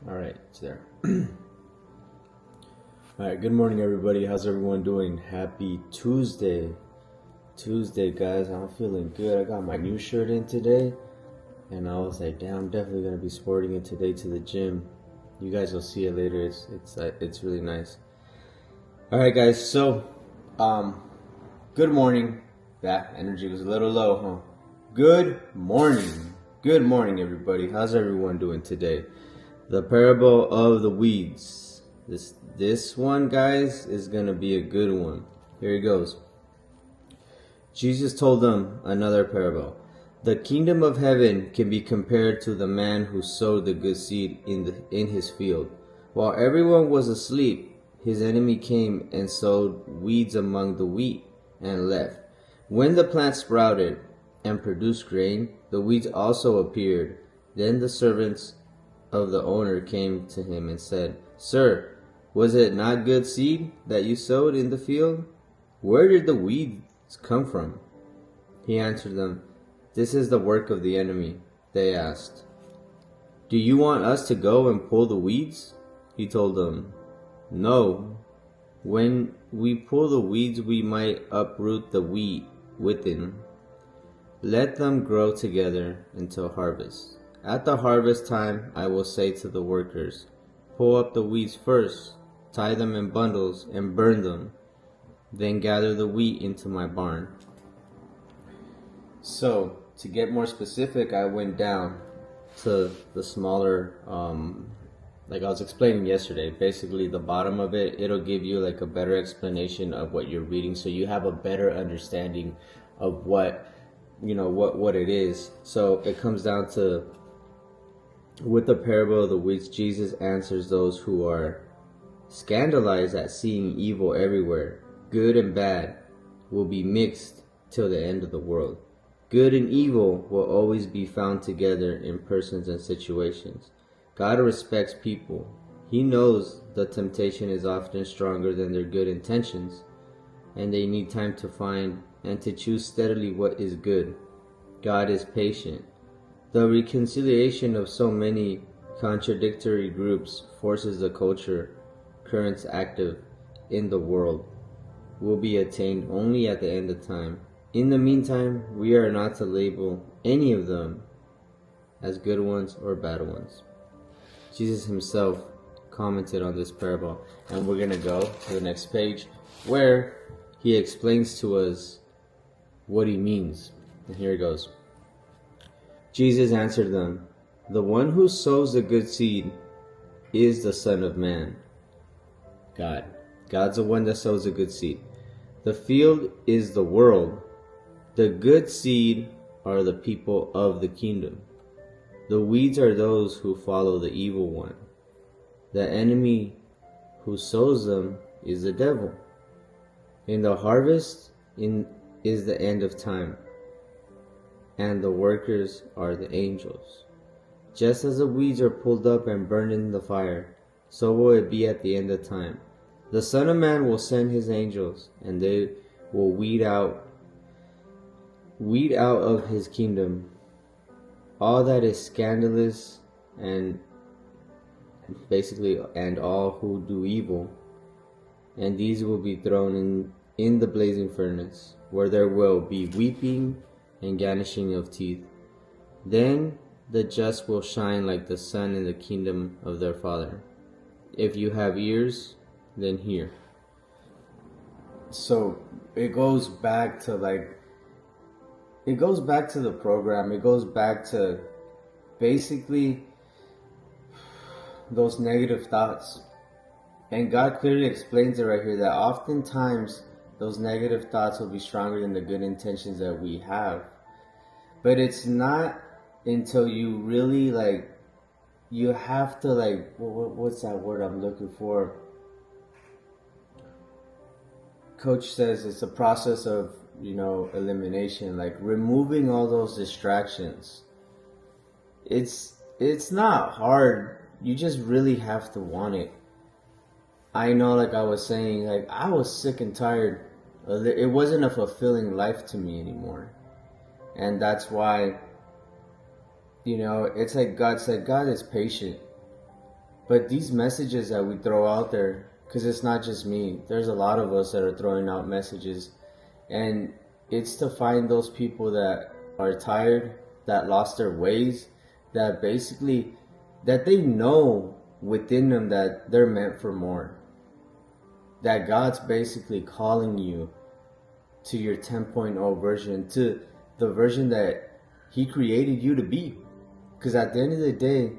All right, it's there. All right, good morning, everybody. How's everyone doing? Happy Tuesday. Tuesday, guys. I'm feeling good. I got my new shirt in today, and I was like, damn, I'm definitely gonna be sporting it today to the gym. You guys will see it later. It's really nice. All right, guys. So, um, good morning. That energy was a little low, huh? Good morning. Good morning, everybody. How's everyone doing today? The parable of the weeds. This one, guys, is gonna be a good one. Here it goes. Jesus told them another parable. The kingdom of heaven can be compared to the man who sowed the good seed in his field. While everyone was asleep, his enemy came and sowed weeds among the wheat and left. When the plant sprouted and produced grain, the weeds also appeared. Then the servants of the owner came to him and said, Sir, was it not good seed that you sowed in the field? Where did the weeds come from? He answered them, This is the work of the enemy. They asked, Do you want us to go and pull the weeds? He told them, No. When we pull the weeds, we might uproot the wheat within. Let them grow together until harvest. At the harvest time, I will say to the workers, Pull up the weeds first, tie them in bundles, and burn them. Then gather the wheat into my barn. So, to get more specific, I went down to the smaller, like I was explaining yesterday. Basically, the bottom of it, it'll give you like a better explanation of what you're reading, so you have a better understanding of what it is. So it comes down to, with the parable of the weeds, Jesus answers those who are scandalized at seeing evil everywhere. Good and bad will be mixed till the end of the world. Good and evil will always be found together in persons and situations. God respects people. He knows the temptation is often stronger than their good intentions, and they need time to find and to choose steadily what is good. God is patient. The reconciliation of so many contradictory groups forces the culture currents active in the world will be attained only at the end of time. In the meantime, we are not to label any of them as good ones or bad ones. Jesus himself commented on this parable, and we're going to go to the next page where he explains to us what he means. And here it goes. Jesus answered them, The one who sows the good seed is the Son of Man. God. God's the one that sows the good seed. The field is the world. The good seed are the people of the kingdom. The weeds are those who follow the evil one. The enemy who sows them is the devil. In the harvest is the end of time, and the workers are the angels. Just as the weeds are pulled up and burned in the fire, so will it be at the end of time. The Son of Man will send his angels, and they will weed out of his kingdom all that is scandalous and all who do evil, and these will be thrown in the blazing furnace, where there will be weeping and gnashing of teeth. Then the just will shine like the sun in the kingdom of their Father. If you have ears, then hear. So it goes back to the program. It goes back to basically those negative thoughts. And God clearly explains it right here, that oftentimes those negative thoughts will be stronger than the good intentions that we have. But it's not until you really you have to what's that word I'm looking for? Coach says it's a process of, elimination, like removing all those distractions. It's not hard. You just really have to want it. I know, like I was saying, I was sick and tired. It wasn't a fulfilling life to me anymore. And that's why, it's like God said, God is patient. But these messages that we throw out there, because it's not just me, there's a lot of us that are throwing out messages. And it's to find those people that are tired, that lost their ways, that basically, that they know within them that they're meant for more. That God's basically calling you to your 10.0 version, to the version that He created you to be. Because at the end of the day,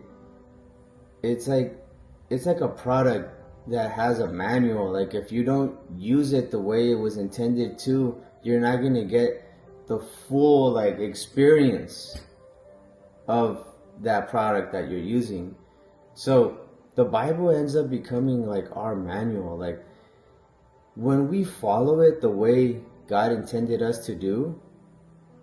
it's like a product that has a manual. Like if you don't use it the way it was intended to, you're not gonna get the full like experience of that product that you're using. So the Bible ends up becoming like our manual. Like when we follow it the way God intended us to do,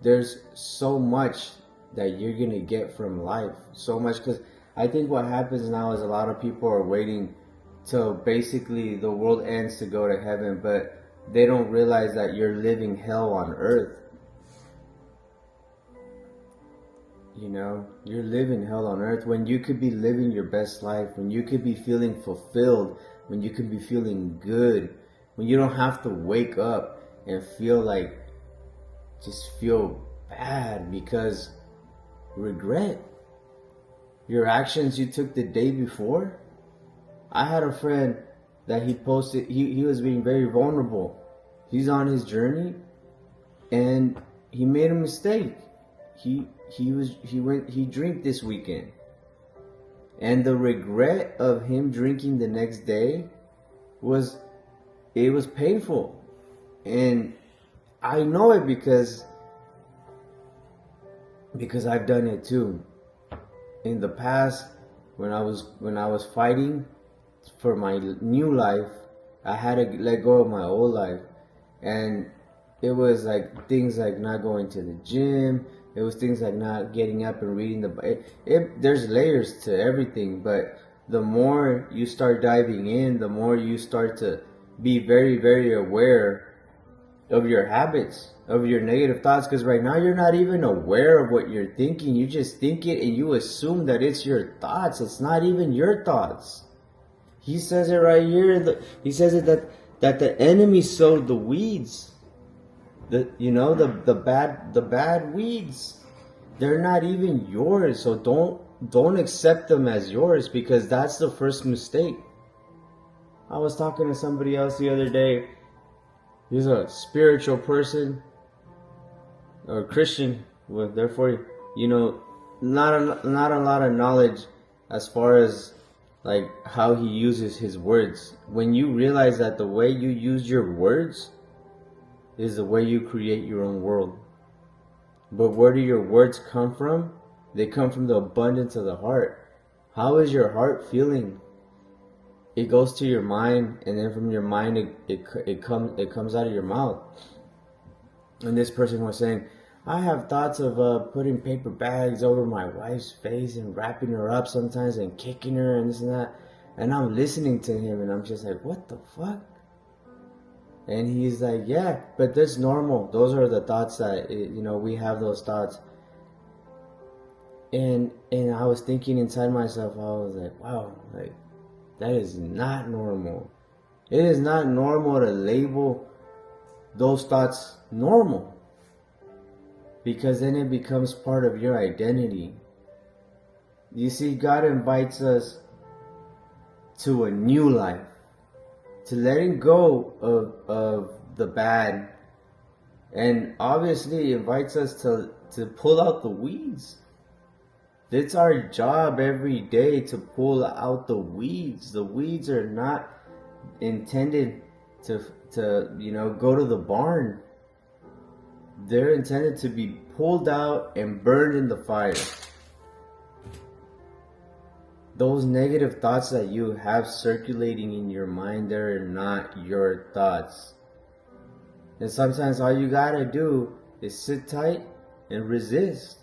there's so much that you're gonna get from life. So much, because I think what happens now is a lot of people are waiting till basically the world ends to go to heaven, but they don't realize that you're living hell on earth. You know, you're living hell on earth when you could be living your best life, when you could be feeling fulfilled, when you could be feeling good, when you don't have to wake up and feel like, just feel bad because regret your actions you took the day before. I had a friend that he posted, he was being very vulnerable. He's on his journey and he made a mistake. He drank this weekend. And the regret of him drinking the next day was painful. And I know it because I've done it too. In the past, when I was fighting for my new life, I had to let go of my old life. And it was like things like not going to the gym. It was things like not getting up and reading the Bible. There's layers to everything, but the more you start diving in, the more you start to be very, very aware of your habits, of your negative thoughts. Because right now you're not even aware of what you're thinking. You just think it and you assume that it's your thoughts. It's not even your thoughts. He says it right here. He says it that the enemy sowed the weeds. The bad weeds. They're not even yours. So don't accept them as yours, because that's the first mistake. I was talking to somebody else the other day. He's a spiritual person or Christian, well, therefore, not a lot of knowledge as far as like how he uses his words. When you realize that the way you use your words is the way you create your own world. But where do your words come from? They come from the abundance of the heart. How is your heart feeling? It goes to your mind, and then from your mind it comes out of your mouth. And this person was saying, I have thoughts of putting paper bags over my wife's face and wrapping her up sometimes and kicking her and this and that. And I'm listening to him and I'm just like, what the fuck? And he's like, yeah, but that's normal. Those are the thoughts that, we have those thoughts. And I was thinking inside myself, I was like, wow, like, that is not normal. It is not normal to label those thoughts normal, because then it becomes part of your identity. You see, God invites us to a new life, to letting go of the bad, and obviously invites us to pull out the weeds. It's our job every day to pull out the weeds. The weeds are not intended to go to the barn. They're intended to be pulled out and burned in the fire. Those negative thoughts that you have circulating in your mind, they're not your thoughts. And sometimes all you gotta do is sit tight and resist.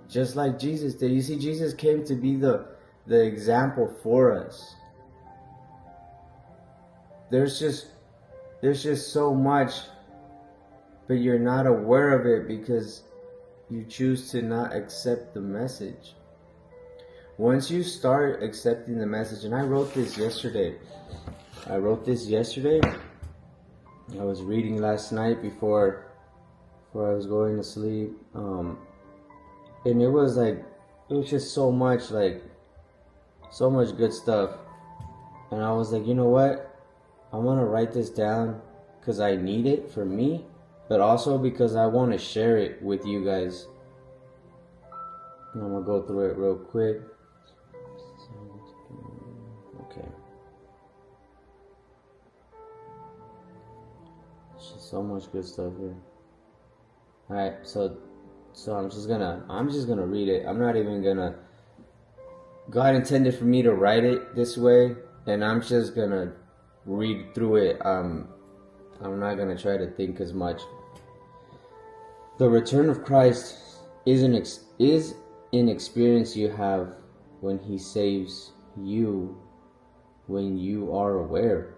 Just like Jesus did. You see, Jesus came to be the example for us. There's just so much, but you're not aware of it because you choose to not accept the message. once you start accepting the message, and I wrote this yesterday. I was reading last night before I was going to sleep. And it was just so much good stuff. And I was like, you know what? I'm going to write this down because I need it for me, but also because I want to share it with you guys. And I'm going to go through it real quick. Okay. There's just so much good stuff here. Alright, so I'm just gonna read it. I'm not even gonna. God intended for me to write it this way, and I'm just gonna read through it. I'm not gonna try to think as much. The return of Christ is an experience you have when He saves you, when you are aware.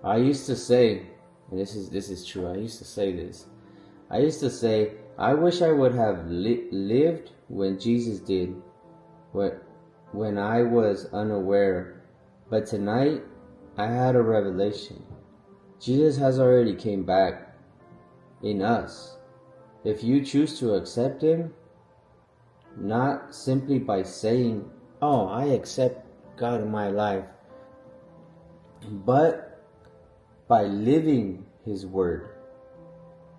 I used to say, and this is true. I used to say this. I wish I would have lived when Jesus did, when I was unaware. But tonight, I had a revelation. Jesus has already came back in us. If you choose to accept Him, not simply by saying, "Oh, I accept God in my life," but by living His Word.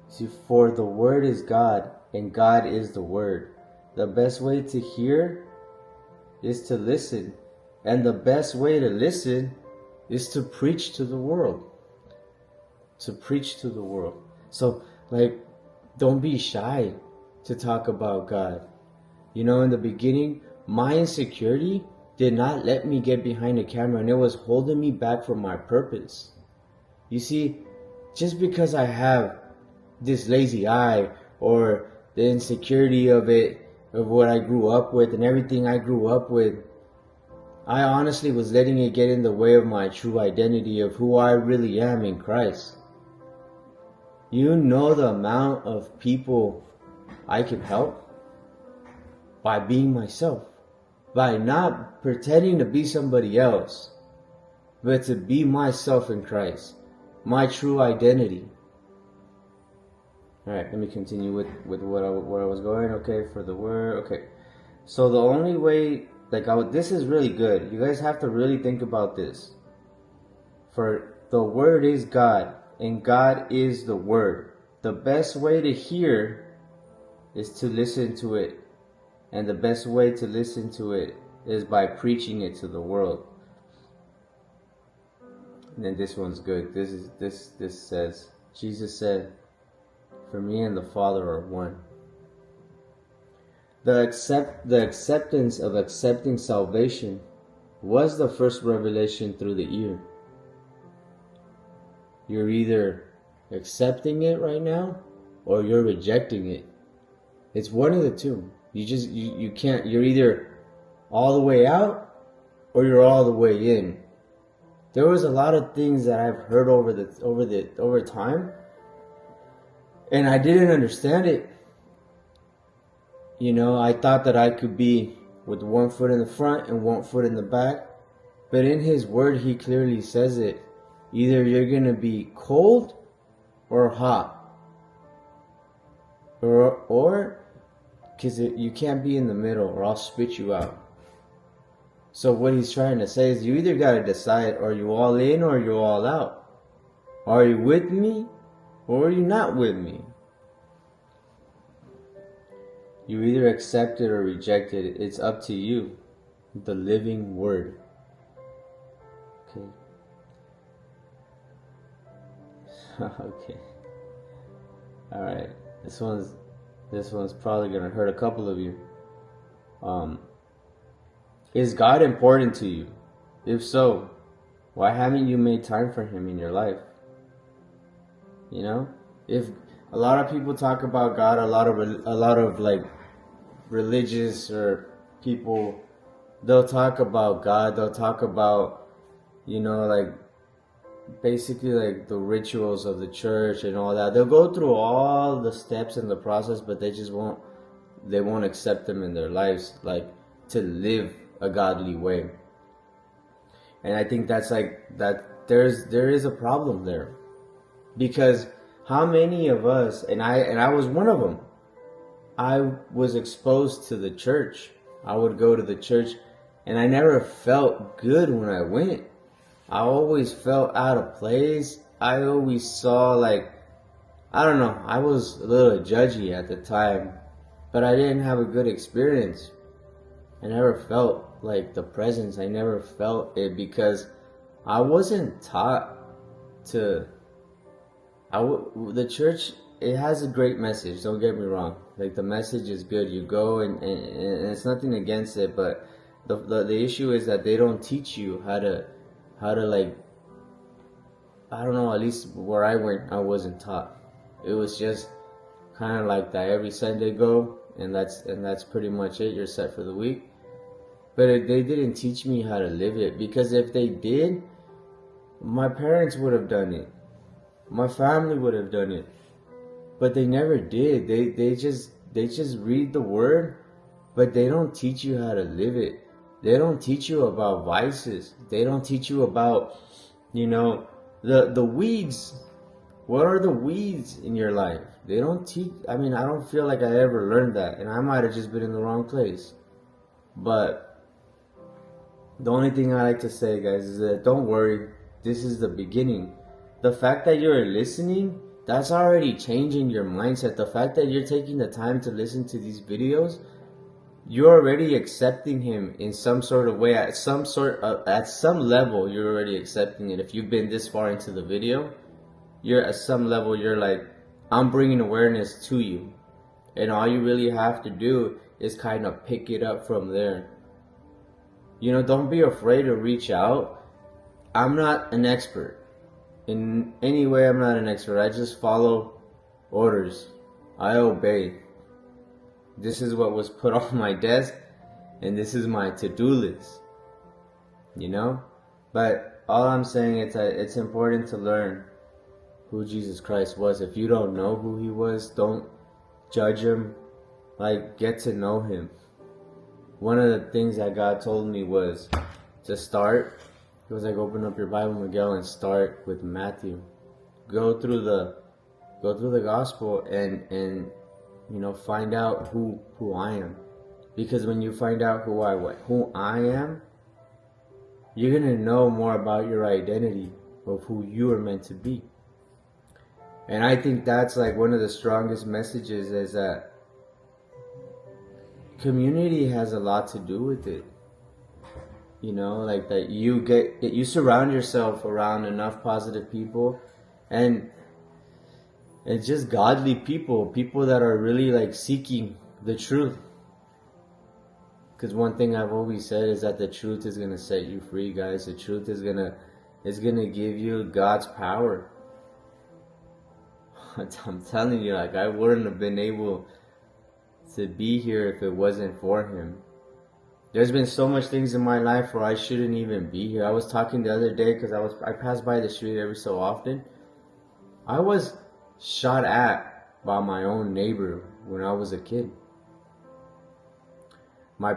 See, for the Word is God, and God is the Word. The best way to hear is to listen, and the best way to listen is to preach to the world. So, don't be shy to talk about God. You know, in the beginning, my insecurity did not let me get behind the camera, and it was holding me back from my purpose. You see, just because I have this lazy eye or the insecurity of what I grew up with and everything I grew up with, I honestly was letting it get in the way of my true identity of who I really am in Christ. You know the amount of people I can help by being myself, by not pretending to be somebody else, but to be myself in Christ, my true identity. Alright, let me continue with where I was going. Okay, for the Word. Okay, so the only way, this is really good. You guys have to really think about this. For the Word is God, and God is the Word. The best way to hear is to listen to it, and the best way to listen to it is by preaching it to the world. And then this one's good. This says, Jesus said, "For me and the Father are one." The acceptance of accepting salvation was the first revelation through the ear. You're either accepting it right now or you're rejecting it. It's one of the two. You can't. You're either all the way out or you're all the way in. There was a lot of things that I've heard over time, and I didn't understand it. You know, I thought that I could be with one foot in the front and one foot in the back. But in His Word, He clearly says it. Either you're going to be cold or hot. Or because you can't be in the middle or I'll spit you out. So what He's trying to say is you either got to decide, are you all in or you're all out? Are you with me or are you not with me? You either accept it or reject it. It's up to you. The living Word. Okay. Okay. Alright. This one's probably gonna hurt a couple of you. Is God important to you? If so, why haven't you made time for Him in your life? You know, if a lot of people talk about God, a lot of religious or people, they'll talk about God, they'll talk about, basically the rituals of the church and all that. They'll go through all the steps in the process, but they won't accept them in their lives. to live a godly way. And I think that's like that there is a problem there. Because how many of us, and I was one of them, I was exposed to the church. I would go to the church and I never felt good when I went. I always felt out of place. I always saw like, I don't know, I was a little judgy at the time, but I didn't have a good experience. I never felt like the presence. I never felt it because I wasn't taught to. The church, it has a great message. Don't get me wrong. Like the message is good. You go and it's nothing against it, but the issue is that they don't teach you how to like, I don't know. At least where I went, I wasn't taught. It was just kind of like that. Every Sunday go, and that's pretty much it. You're set for the week. But they didn't teach me how to live it, because if they did, my parents would have done it. My family would have done it. But they never did. They just read the word, but they don't teach you how to live it. They don't teach you about vices. They don't teach you about, the weeds. What are the weeds in your life? They don't teach. I mean, I don't feel like I ever learned that, and I might have just been in the wrong place. But the only thing I like to say, guys, is that don't worry. This is the beginning. The fact that you're listening, that's already changing your mindset. The fact that you're taking the time to listen to these videos, you're already accepting him in some sort of way. At some level, you're already accepting it. If you've been this far into the video, you're at some level, you're like, I'm bringing awareness to you. And all you really have to do is kind of pick it up from there. Don't be afraid to reach out. I'm not an expert. In any way, I'm not an expert. I just follow orders. I obey. This is what was put on my desk, and this is my to-do list. But all I'm saying is that it's important to learn who Jesus Christ was. If you don't know who he was, don't judge him. Like, get to know him. One of the things that God told me was to start. He was like, open up your Bible, Miguel, and start with Matthew. Go through the gospel and find out who I am. Because when you find out who I am, you're gonna know more about your identity of who you are meant to be. And I think that's like one of the strongest messages, is that community has a lot to do with it. Like that you surround yourself around enough positive people, and it's just godly people that are really like seeking the truth. Because one thing I've always said is that the truth is gonna set you free, guys. The truth is gonna give you God's power. I'm telling you, like, I wouldn't have been able to be here if it wasn't for him. There's been so much things in my life where I shouldn't even be here. I was talking the other day, because I pass by the street every so often. I was shot at by my own neighbor when I was a kid. My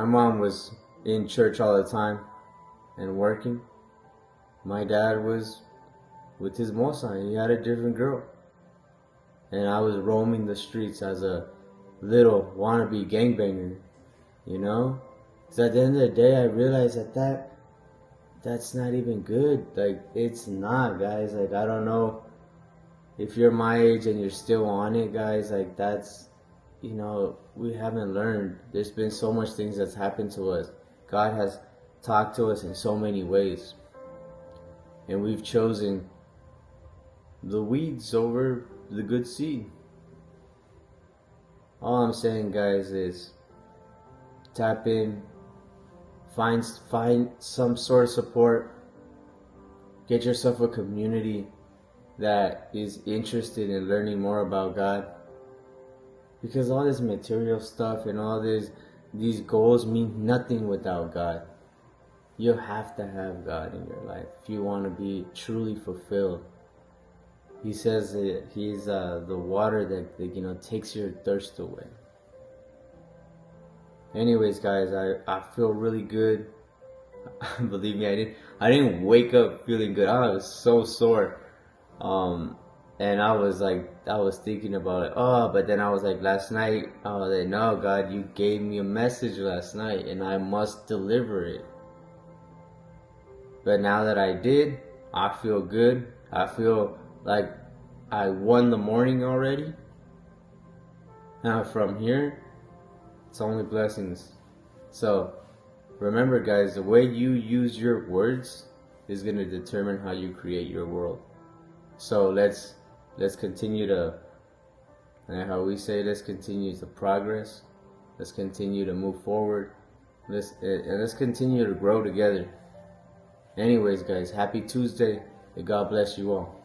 mom was in church all the time and working. My dad was with his moza. He had a different girl. And I was roaming the streets as a little wannabe gangbanger. Because at the end of the day, I realized that's not even good. Like, it's not, guys. Like, I don't know if you're my age and you're still on it, guys. Like, that's, we haven't learned. There's been so much things that's happened to us. God has talked to us in so many ways. And we've chosen the weeds over the good seed. All I'm saying, guys, is tap in, find some sort of support, get yourself a community that is interested in learning more about God. Because all this material stuff and all these goals mean nothing without God. You have to have God in your life if you want to be truly fulfilled. He says that he's the water that takes your thirst away. Anyways, guys, I feel really good. Believe me, I didn't wake up feeling good. I was so sore. Um, and I was thinking about it. Oh, but then I was like, last night, I was like, no, God, you gave me a message last night, and I must deliver it. But now that I did, I feel good. I feel like I won the morning already. Now from here, it's only blessings. So remember, guys, the way you use your words is going to determine how you create your world. So let's continue to, and how we say, let's continue to progress. Let's continue to move forward. Let's continue to grow together. Anyways, guys, happy Tuesday. And God bless you all.